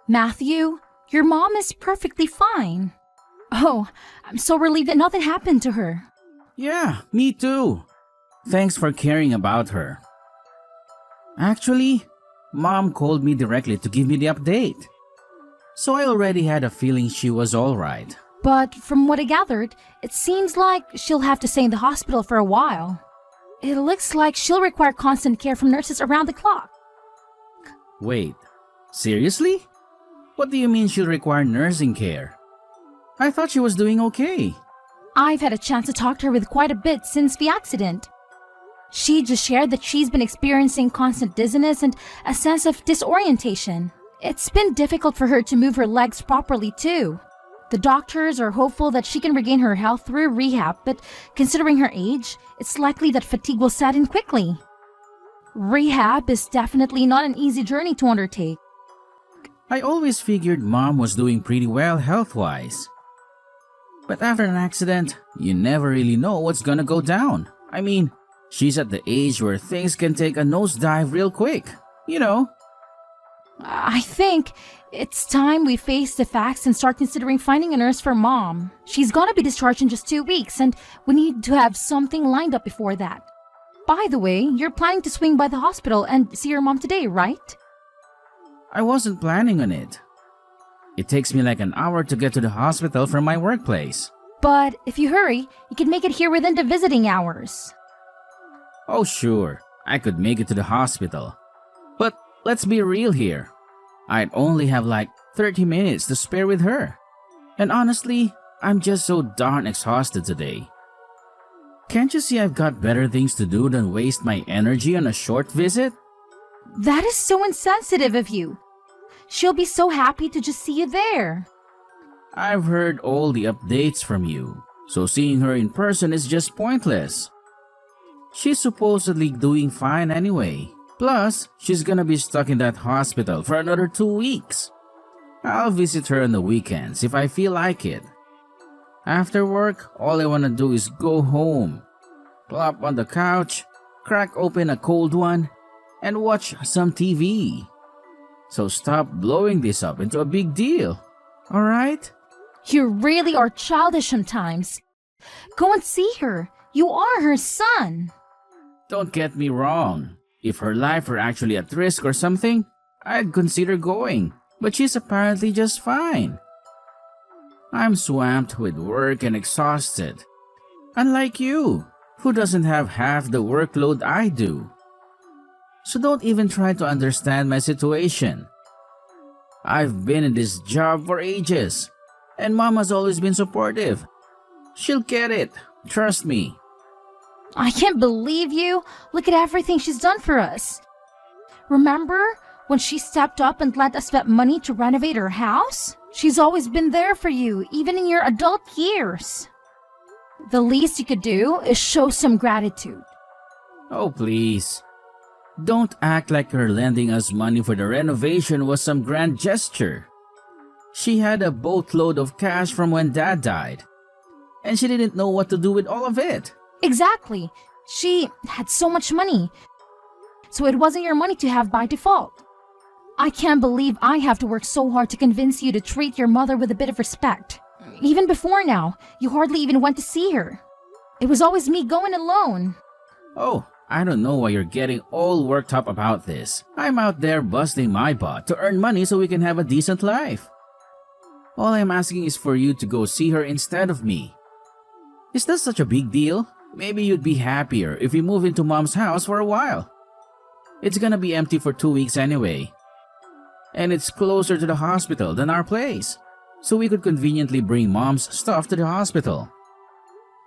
Matthew, your mom is perfectly fine. Oh, I'm so relieved that nothing happened to her. Yeah, me too. Thanks for caring about her. Actually, Mom called me directly to give me the update. So I already had a feeling she was alright. But from what I gathered, it seems like she'll have to stay in the hospital for a while. It looks like she'll require constant care from nurses around the clock. Wait, seriously? What do you mean she'll require nursing care? I thought she was doing okay. I've had a chance to talk to her with quite a bit since the accident. She just shared that she's been experiencing constant dizziness and a sense of disorientation. It's been difficult for her to move her legs properly too. The doctors are hopeful that she can regain her health through rehab, but considering her age, it's likely that fatigue will set in quickly. Rehab is definitely not an easy journey to undertake. I always figured Mom was doing pretty well health-wise. But after an accident, you never really know what's gonna go down. I mean, she's at the age where things can take a nosedive real quick. You know. I think it's time we face the facts and start considering finding a nurse for Mom. She's gonna be discharged in just 2 weeks, and we need to have something lined up before that. By the way, you're planning to swing by the hospital and see your mom today, right? I wasn't planning on it. It takes me like an hour to get to the hospital from my workplace. But if you hurry, you can make it here within the visiting hours. Oh sure, I could make it to the hospital. But let's be real here. I'd only have like 30 minutes to spare with her. And honestly, I'm just so darn exhausted today. Can't you see I've got better things to do than waste my energy on a short visit? That is so insensitive of you. She'll be so happy to just see you there. I've heard all the updates from you, so seeing her in person is just pointless. She's supposedly doing fine anyway. Plus, she's gonna be stuck in that hospital for another 2 weeks. I'll visit her on the weekends if I feel like it. After work, all I wanna do is go home, plop on the couch, crack open a cold one, and watch some TV. So stop blowing this up into a big deal, alright? You really are childish sometimes. Go and see her. You are her son. Don't get me wrong. If her life were actually at risk or something, I'd consider going. But she's apparently just fine. I'm swamped with work and exhausted. Unlike you, who doesn't have half the workload I do. So don't even try to understand my situation. I've been in this job for ages, and Mom has always been supportive. She'll get it, trust me. I can't believe you. Look at everything she's done for us. Remember when she stepped up and lent us that money to renovate her house? She's always been there for you, even in your adult years. The least you could do is show some gratitude. Oh, please. Don't act like her lending us money for the renovation was some grand gesture. She had a boatload of cash from when Dad died, and she didn't know what to do with all of it. Exactly. She had so much money, so it wasn't your money to have by default. I can't believe I have to work so hard to convince you to treat your mother with a bit of respect. Even before now, you hardly even went to see her. It was always me going alone. Oh, I don't know why you're getting all worked up about this. I'm out there busting my butt to earn money so we can have a decent life. All I'm asking is for you to go see her instead of me. Is that such a big deal? Maybe you'd be happier if we move into Mom's house for a while. It's gonna be empty for 2 weeks anyway. And it's closer to the hospital than our place, so we could conveniently bring Mom's stuff to the hospital.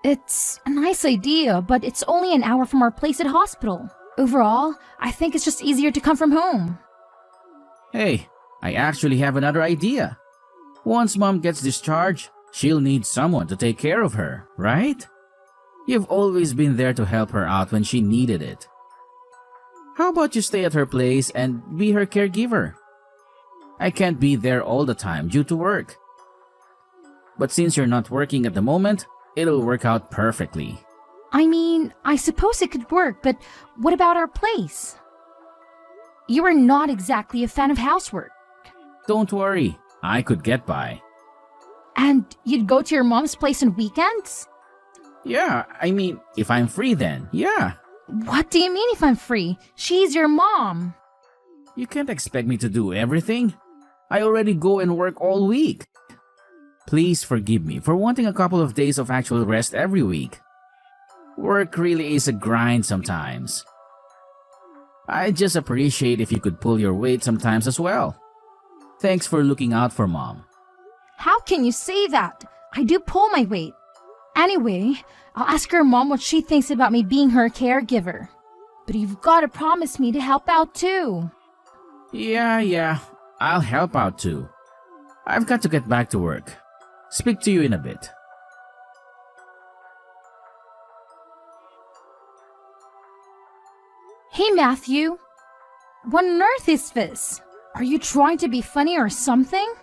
It's a nice idea, but it's only an hour from our place at hospital. Overall, I think it's just easier to come from home. Hey, I actually have another idea. Once Mom gets discharged, she'll need someone to take care of her, right? You've always been there to help her out when she needed it. How about you stay at her place and be her caregiver? I can't be there all the time due to work. But since you're not working at the moment, it'll work out perfectly. I mean, I suppose it could work, but what about our place? You are not exactly a fan of housework. Don't worry, I could get by. And you'd go to your mom's place on weekends? Yeah, I mean, if I'm free then, yeah. What do you mean if I'm free? She's your mom. You can't expect me to do everything. I already go and work all week. Please forgive me for wanting a couple of days of actual rest every week. Work really is a grind sometimes. I just appreciate if you could pull your weight sometimes as well. Thanks for looking out for Mom. How can you say that? I do pull my weight. Anyway, I'll ask her mom what she thinks about me being her caregiver. But you've got to promise me to help out too. Yeah, I'll help out too. I've got to get back to work. Speak to you in a bit. Hey Matthew, what on earth is this? Are you trying to be funny or something?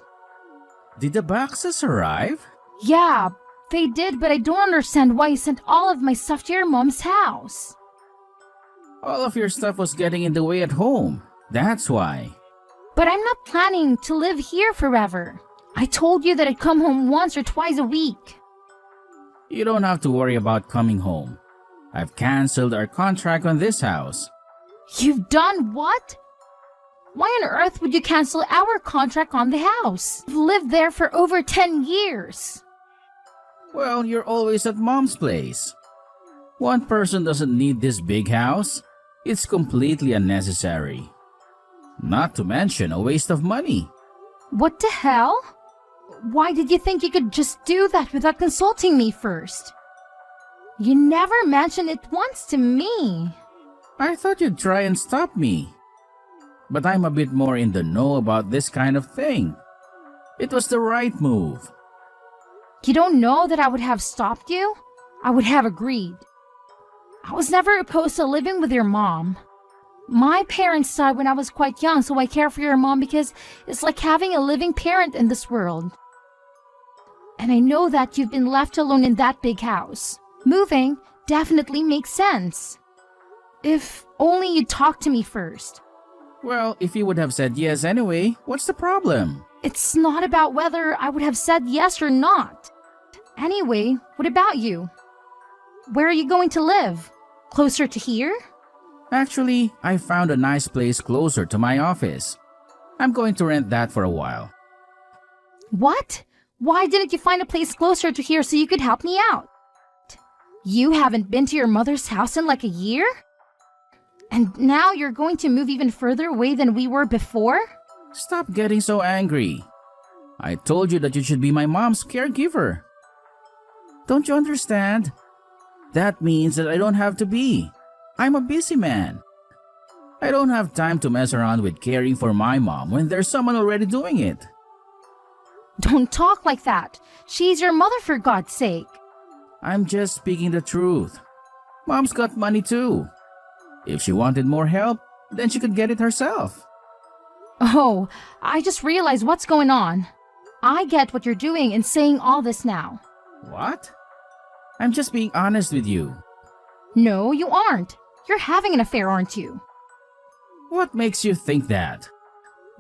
Did the boxes arrive? Yeah, they did, but I don't understand why you sent all of my stuff to your mom's house. All of your stuff was getting in the way at home. That's why. But I'm not planning to live here forever. I told you that I'd come home once or twice a week. You don't have to worry about coming home. I've canceled our contract on this house. You've done what? Why on earth would you cancel our contract on the house? We've lived there for over 10 years. Well, you're always at Mom's place. One person doesn't need this big house. It's completely unnecessary. Not to mention a waste of money. What the hell? Why did you think you could just do that without consulting me first? You never mentioned it once to me. I thought you'd try and stop me. But I'm a bit more in the know about this kind of thing. It was the right move. You don't know that I would have stopped you? I would have agreed. I was never opposed to living with your mom. My parents died when I was quite young, so I care for your mom because it's like having a living parent in this world. And I know that you've been left alone in that big house. Moving definitely makes sense. If only you'd talk to me first. Well, if you would have said yes anyway, what's the problem? It's not about whether I would have said yes or not. Anyway, what about you? Where are you going to live? Closer to here? Actually, I found a nice place closer to my office. I'm going to rent that for a while. What? Why didn't you find a place closer to here so you could help me out? You haven't been to your mother's house in like a year? And now you're going to move even further away than we were before? Stop getting so angry. I told you that you should be my mom's caregiver. Don't you understand? That means that I don't have to be. I'm a busy man. I don't have time to mess around with caring for my mom when there's someone already doing it. Don't talk like that. She's your mother, for God's sake. I'm just speaking the truth. Mom's got money too. If she wanted more help, then she could get it herself. Oh, I just realized what's going on. I get what you're doing in saying all this now. What? I'm just being honest with you. No, you aren't. You're having an affair, aren't you? What makes you think that?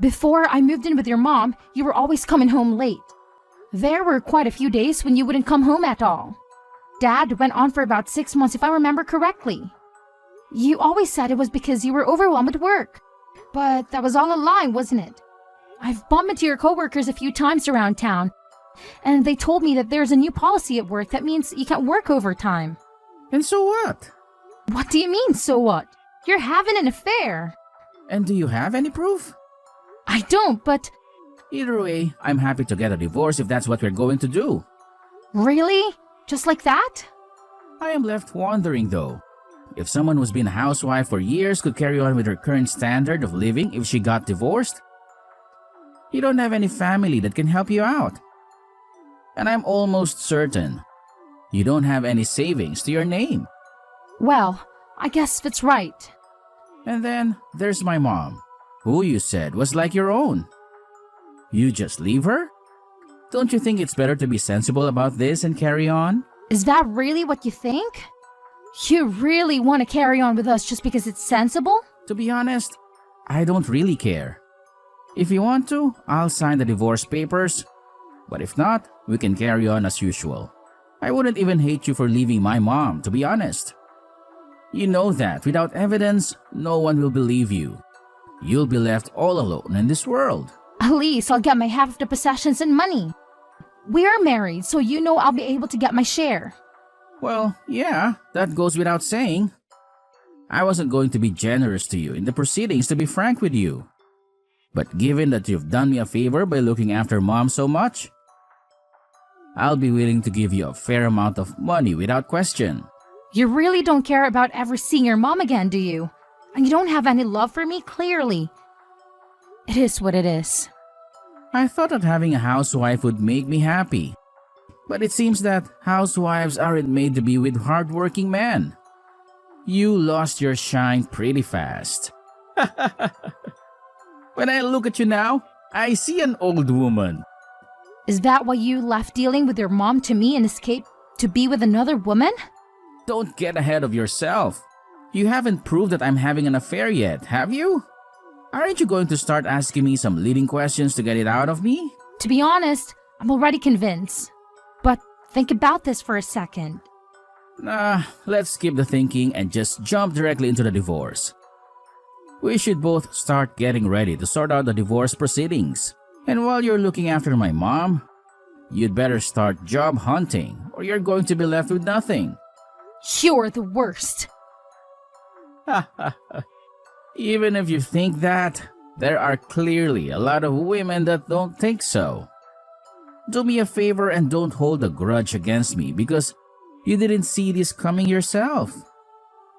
Before I moved in with your mom, you were always coming home late. There were quite a few days when you wouldn't come home at all. Dad went on for about 6 months if I remember correctly. You always said it was because you were overwhelmed at work. But that was all a lie, wasn't it? I've bumped into your coworkers a few times around town, and they told me that there's a new policy at work that means you can't work overtime. And so what? What do you mean, so what? You're having an affair. And do you have any proof? I don't, but... Either way, I'm happy to get a divorce if that's what we're going to do. Really? Just like that? I am left wondering though. If someone who's been a housewife for years could carry on with her current standard of living if she got divorced? You don't have any family that can help you out. And I'm almost certain you don't have any savings to your name. Well, I guess that's right. And then there's my mom, who you said was like your own. You just leave her? Don't you think it's better to be sensible about this and carry on? Is that really what you think? You really want to carry on with us just because it's sensible? To be honest, I don't really care. If you want to, I'll sign the divorce papers. But if not, we can carry on as usual. I wouldn't even hate you for leaving my mom, to be honest. You know that without evidence, no one will believe you. You'll be left all alone in this world. At least I'll get my half of the possessions and money. We are married, so you know I'll be able to get my share. Well, yeah, that goes without saying. I wasn't going to be generous to you in the proceedings, to be frank with you. But given that you've done me a favor by looking after mom so much, I'll be willing to give you a fair amount of money without question. You really don't care about ever seeing your mom again, do you? And you don't have any love for me, clearly. It is what it is. I thought that having a housewife would make me happy. But it seems that housewives aren't made to be with hardworking men. You lost your shine pretty fast. When I look at you now, I see an old woman. Is that why you left dealing with your mom to me and escaped to be with another woman? Don't get ahead of yourself. You haven't proved that I'm having an affair yet, have you? Aren't you going to start asking me some leading questions to get it out of me? To be honest, I'm already convinced. But think about this for a second. Nah, let's skip the thinking and just jump directly into the divorce. We should both start getting ready to sort out the divorce proceedings. And while you're looking after my mom, you'd better start job hunting or you're going to be left with nothing. You're the worst. Even if you think that, there are clearly a lot of women that don't think so. Do me a favor and don't hold a grudge against me because you didn't see this coming yourself.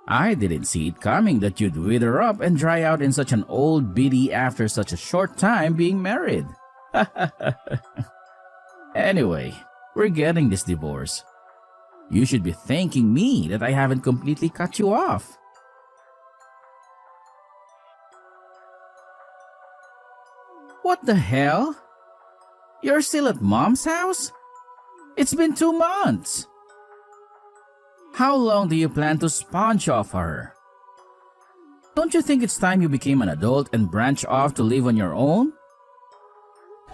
I didn't see it coming that you'd wither up and dry out in such an old biddy after such a short time being married. Anyway, we're getting this divorce. You should be thanking me that I haven't completely cut you off. What the hell? You're still at mom's house? It's been 2 months. How long do you plan to sponge off her? Don't you think it's time you became an adult and branch off to live on your own?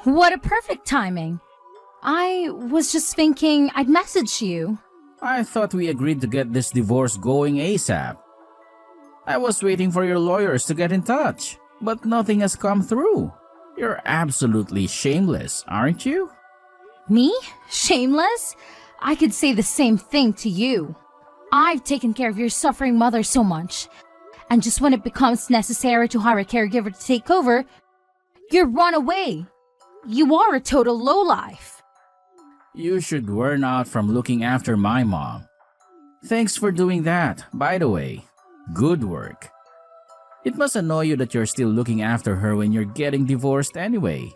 What a perfect timing. I was just thinking I'd message you. I thought we agreed to get this divorce going ASAP. I was waiting for your lawyers to get in touch, but nothing has come through. You're absolutely shameless, aren't you? Me? Shameless? I could say the same thing to you. I've taken care of your suffering mother so much, and just when it becomes necessary to hire a caregiver to take over, you run away. You are a total lowlife. You should burn out from looking after my mom. Thanks for doing that, by the way. Good work. It must annoy you that you're still looking after her when you're getting divorced anyway.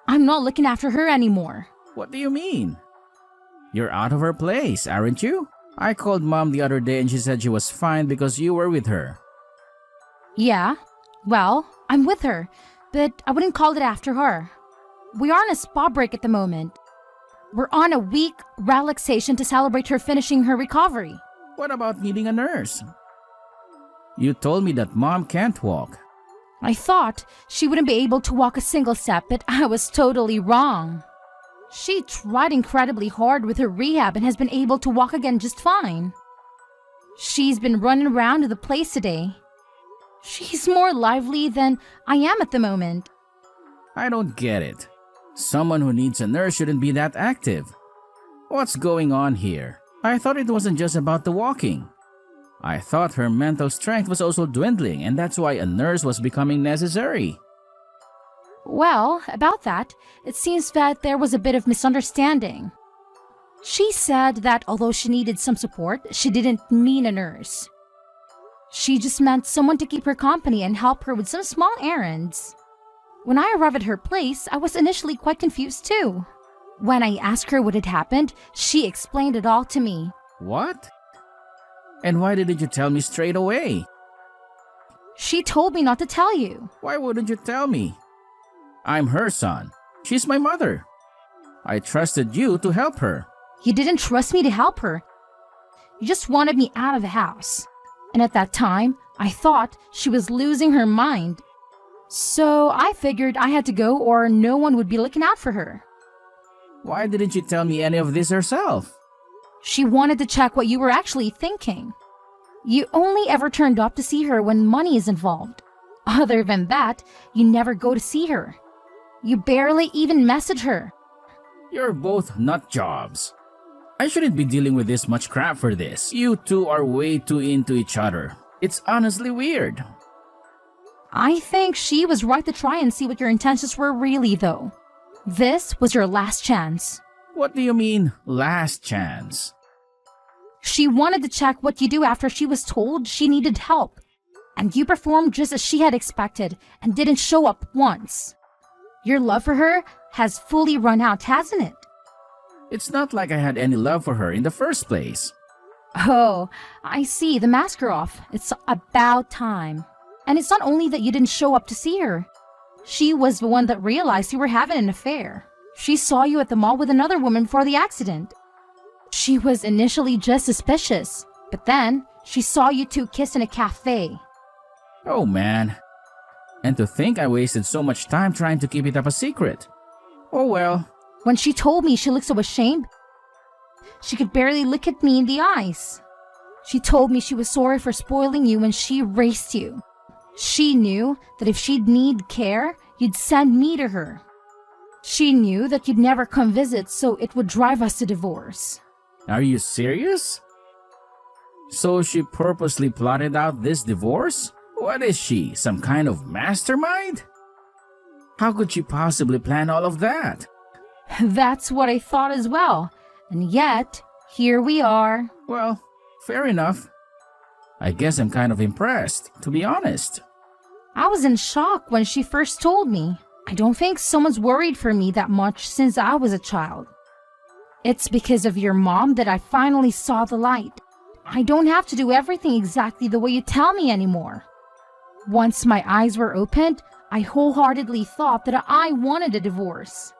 I'm not looking after her anymore. What do you mean? You're out of her place, aren't you? I called mom the other day and she said she was fine because you were with her. Yeah, well, I'm with her, but I wouldn't call it after her. We are on a spa break at the moment. We're on a week relaxation to celebrate her finishing her recovery. What about needing a nurse? You told me that mom can't walk. I thought she wouldn't be able to walk a single step, but I was totally wrong. She tried incredibly hard with her rehab and has been able to walk again just fine. She's been running around the place today. She's more lively than I am at the moment. I don't get it. Someone who needs a nurse shouldn't be that active. What's going on here? I thought it wasn't just about the walking. I thought her mental strength was also dwindling and that's why a nurse was becoming necessary. Well, about that, it seems that there was a bit of misunderstanding. She said that although she needed some support, she didn't mean a nurse. She just meant someone to keep her company and help her with some small errands. When I arrived at her place, I was initially quite confused too. When I asked her what had happened, she explained it all to me. What? And why didn't you tell me straight away? She told me not to tell you. Why wouldn't you tell me? I'm her son. She's my mother. I trusted you to help her. You didn't trust me to help her. You just wanted me out of the house. And at that time, I thought she was losing her mind. So I figured I had to go or no one would be looking out for her. Why didn't you tell me any of this herself? She wanted to check what you were actually thinking. You only ever turned up to see her when money is involved. Other than that, you never go to see her. You barely even message her. You're both nut jobs. I shouldn't be dealing with this much crap for this. You two are way too into each other. It's honestly weird. I think she was right to try and see what your intentions were really, though. This was your last chance. What do you mean, last chance? She wanted to check what you do after she was told she needed help. And you performed just as she had expected and didn't show up once. Your love for her has fully run out, hasn't it? It's not like I had any love for her in the first place. Oh, I see. The mask are off. It's about time. And it's not only that you didn't show up to see her. She was the one that realized you were having an affair. She saw you at the mall with another woman before the accident. She was initially just suspicious, but then she saw you two kiss in a cafe. Oh man. And to think I wasted so much time trying to keep it up a secret. Oh well. When she told me she looked so ashamed, she could barely look at me in the eyes. She told me she was sorry for spoiling you when she raised you. She knew that if she'd need care, you'd send me to her. She knew that you'd never come visit, so it would drive us to divorce. Are you serious? So she purposely plotted out this divorce? What is she, some kind of mastermind? How could she possibly plan all of that? That's what I thought as well. And yet, here we are. Well, fair enough. I guess I'm kind of impressed, to be honest. I was in shock when she first told me. I don't think someone's worried for me that much since I was a child. It's because of your mom that I finally saw the light. I don't have to do everything exactly the way you tell me anymore. Once my eyes were opened, I wholeheartedly thought that I wanted a divorce.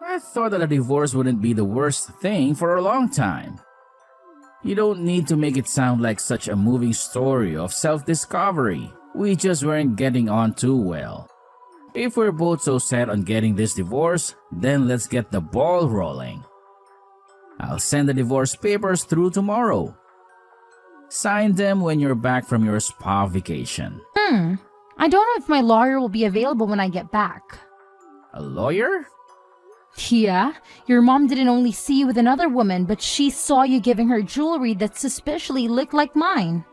I thought that a divorce wouldn't be the worst thing for a long time. You don't need to make it sound like such a moving story of self-discovery. We just weren't getting on too well. If we're both so set on getting this divorce, then let's get the ball rolling. I'll send the divorce papers through tomorrow. Sign them when you're back from your spa vacation. I don't know if my lawyer will be available when I get back. A lawyer? Yeah, your mom didn't only see you with another woman, but she saw you giving her jewelry that suspiciously looked like mine.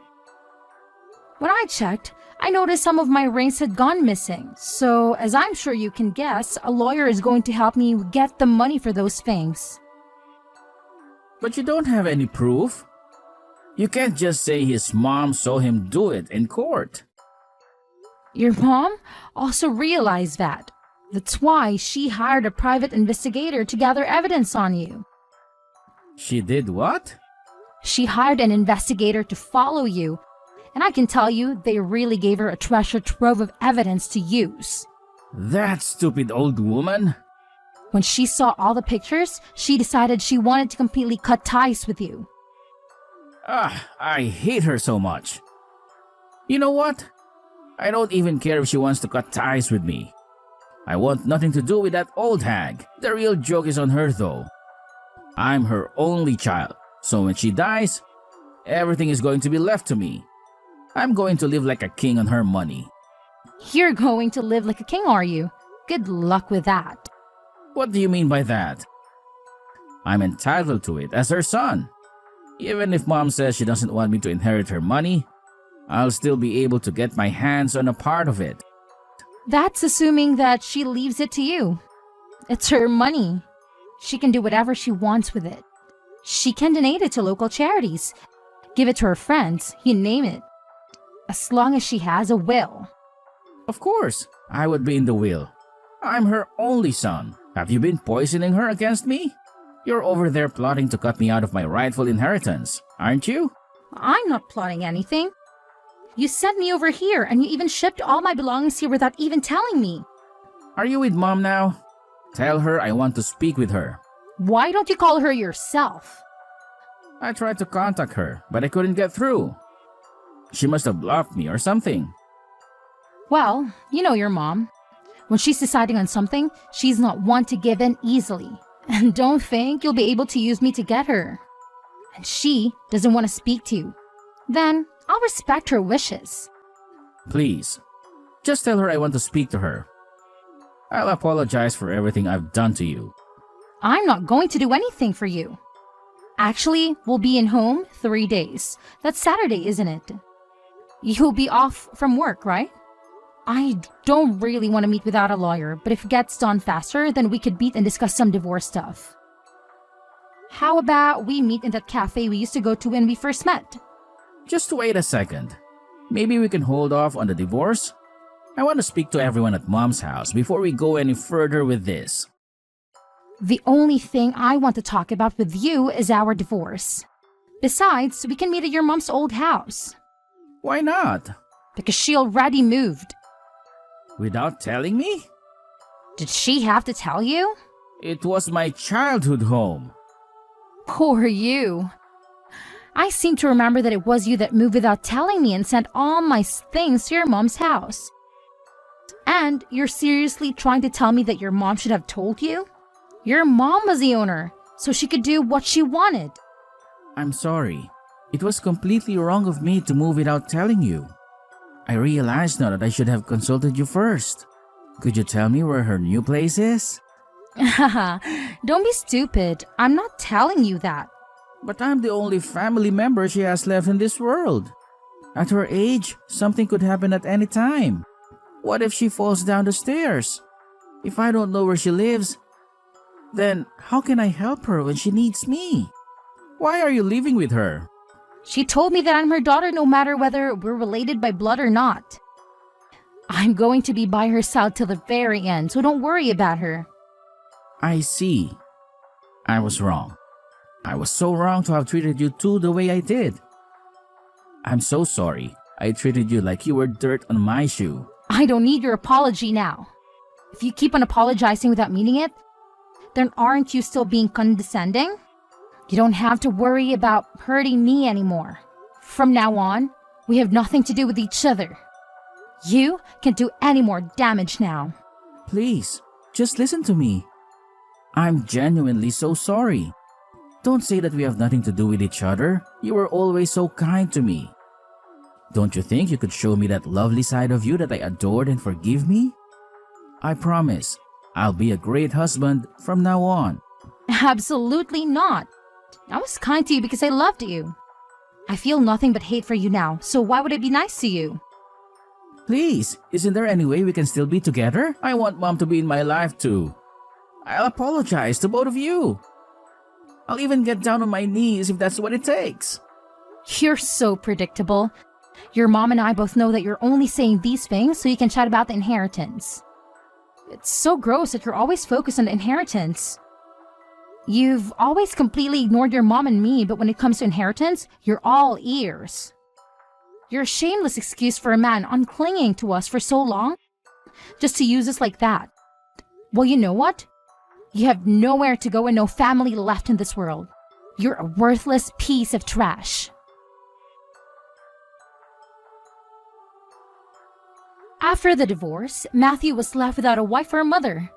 When I checked, I noticed some of my rings had gone missing. So, as I'm sure you can guess, a lawyer is going to help me get the money for those things. But you don't have any proof. You can't just say his mom saw him do it in court. Your mom also realized that. That's why she hired a private investigator to gather evidence on you. She did what? She hired an investigator to follow you, and I can tell you they really gave her a treasure trove of evidence to use. That stupid old woman? When she saw all the pictures, she decided she wanted to completely cut ties with you. I hate her so much. You know what? I don't even care if she wants to cut ties with me. I want nothing to do with that old hag. The real joke is on her though. I'm her only child, so when she dies, everything is going to be left to me. I'm going to live like a king on her money. You're going to live like a king, are you? Good luck with that. What do you mean by that? I'm entitled to it as her son. Even if mom says she doesn't want me to inherit her money, I'll still be able to get my hands on a part of it. That's assuming that she leaves it to you. It's her money. She can do whatever she wants with it. She can donate it to local charities, give it to her friends, you name it. As long as she has a will. Of course, I would be in the will. I'm her only son. Have you been poisoning her against me? You're over there plotting to cut me out of my rightful inheritance, aren't you? I'm not plotting anything. You sent me over here and you even shipped all my belongings here without even telling me. Are you with mom now? Tell her I want to speak with her. Why don't you call her yourself? I tried to contact her, but I couldn't get through. She must have blocked me or something. Well, you know your mom. When she's deciding on something, she's not one to give in easily. And don't think you'll be able to use me to get her. And she doesn't want to speak to you. Then I'll respect her wishes. Please, just tell her I want to speak to her. I'll apologize for everything I've done to you. I'm not going to do anything for you. Actually, we'll be in home 3 days. That's Saturday, isn't it? You'll be off from work, right? I don't really want to meet without a lawyer, but if it gets done faster, then we could meet and discuss some divorce stuff. How about we meet in that cafe we used to go to when we first met? Just wait a second. Maybe we can hold off on the divorce? I want to speak to everyone at Mom's house before we go any further with this. The only thing I want to talk about with you is our divorce. Besides, we can meet at your mom's old house. Why not? Because she already moved. Without telling me? Did she have to tell you? It was my childhood home. Poor you. I seem to remember that it was you that moved without telling me and sent all my things to your mom's house. And you're seriously trying to tell me that your mom should have told you? Your mom was the owner, so she could do what she wanted. I'm sorry. It was completely wrong of me to move without telling you. I realize now that I should have consulted you first. Could you tell me where her new place is? Haha, don't be stupid. I'm not telling you that. But I'm the only family member she has left in this world. At her age, something could happen at any time. What if she falls down the stairs? If I don't know where she lives, then how can I help her when she needs me? Why are you living with her? She told me that I'm her daughter no matter whether we're related by blood or not. I'm going to be by her side till the very end, so don't worry about her. I see. I was wrong. I was so wrong to have treated you two the way I did. I'm so sorry. I treated you like you were dirt on my shoe. I don't need your apology now. If you keep on apologizing without meaning it, then aren't you still being condescending? You don't have to worry about hurting me anymore. From now on, we have nothing to do with each other. You can't do any more damage now. Please, just listen to me. I'm genuinely so sorry. Don't say that we have nothing to do with each other. You were always so kind to me. Don't you think you could show me that lovely side of you that I adored and forgive me? I promise, I'll be a great husband from now on. Absolutely not. I was kind to you because I loved you. I feel nothing but hate for you now, so why would I be nice to you? Please, isn't there any way we can still be together? I want Mom to be in my life too. I'll apologize to both of you. I'll even get down on my knees if that's what it takes. You're so predictable. Your mom and I both know that you're only saying these things so you can chat about the inheritance. It's so gross that you're always focused on the inheritance. You've always completely ignored your mom and me, but when it comes to inheritance, you're all ears. You're a shameless excuse for a man unclinging to us for so long, just to use us like that. Well, you know what? You have nowhere to go and no family left in this world. You're a worthless piece of trash. After the divorce, Matthew was left without a wife or a mother.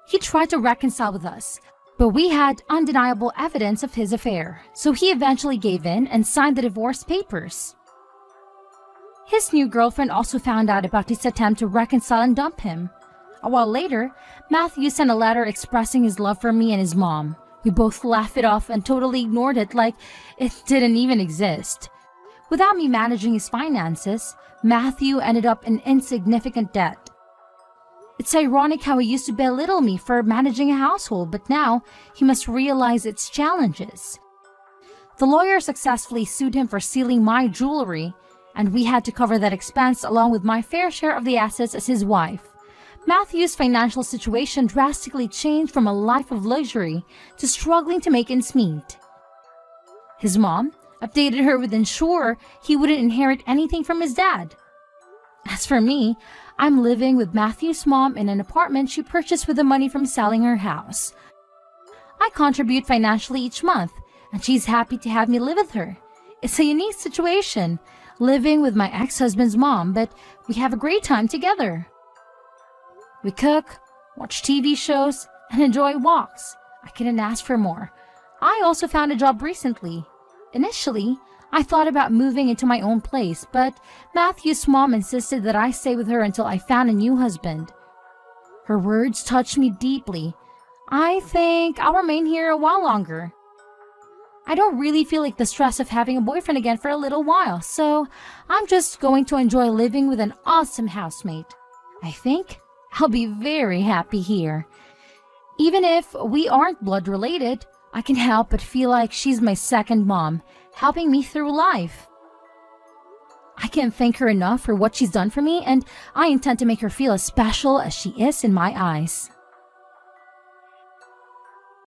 He tried to reconcile with us, but we had undeniable evidence of his affair, so he eventually gave in and signed the divorce papers. His new girlfriend also found out about his attempt to reconcile and dump him. A while later, Matthew sent a letter expressing his love for me and his mom. We both laughed it off and totally ignored it like it didn't even exist. Without me managing his finances, Matthew ended up in insignificant debt. It's ironic how he used to belittle me for managing a household, but now he must realize its challenges. The lawyer successfully sued him for stealing my jewelry, and we had to cover that expense along with my fair share of the assets as his wife. Matthew's financial situation drastically changed from a life of luxury to struggling to make ends meet. His mom updated her with ensure he wouldn't inherit anything from his dad. As for me, I'm living with Matthew's mom in an apartment she purchased with the money from selling her house. I contribute financially each month, and she's happy to have me live with her. It's a unique situation, living with my ex-husband's mom, but we have a great time together. We cook, watch TV shows, and enjoy walks. I couldn't ask for more. I also found a job recently. Initially, I thought about moving into my own place, but Matthew's mom insisted that I stay with her until I found a new husband. Her words touched me deeply. I think I'll remain here a while longer. I don't really feel like the stress of having a boyfriend again for a little while, so I'm just going to enjoy living with an awesome housemate. I think I'll be very happy here. Even if we aren't blood related, I can help but feel like she's my second mom, helping me through life. I can't thank her enough for what she's done for me, and I intend to make her feel as special as she is in my eyes.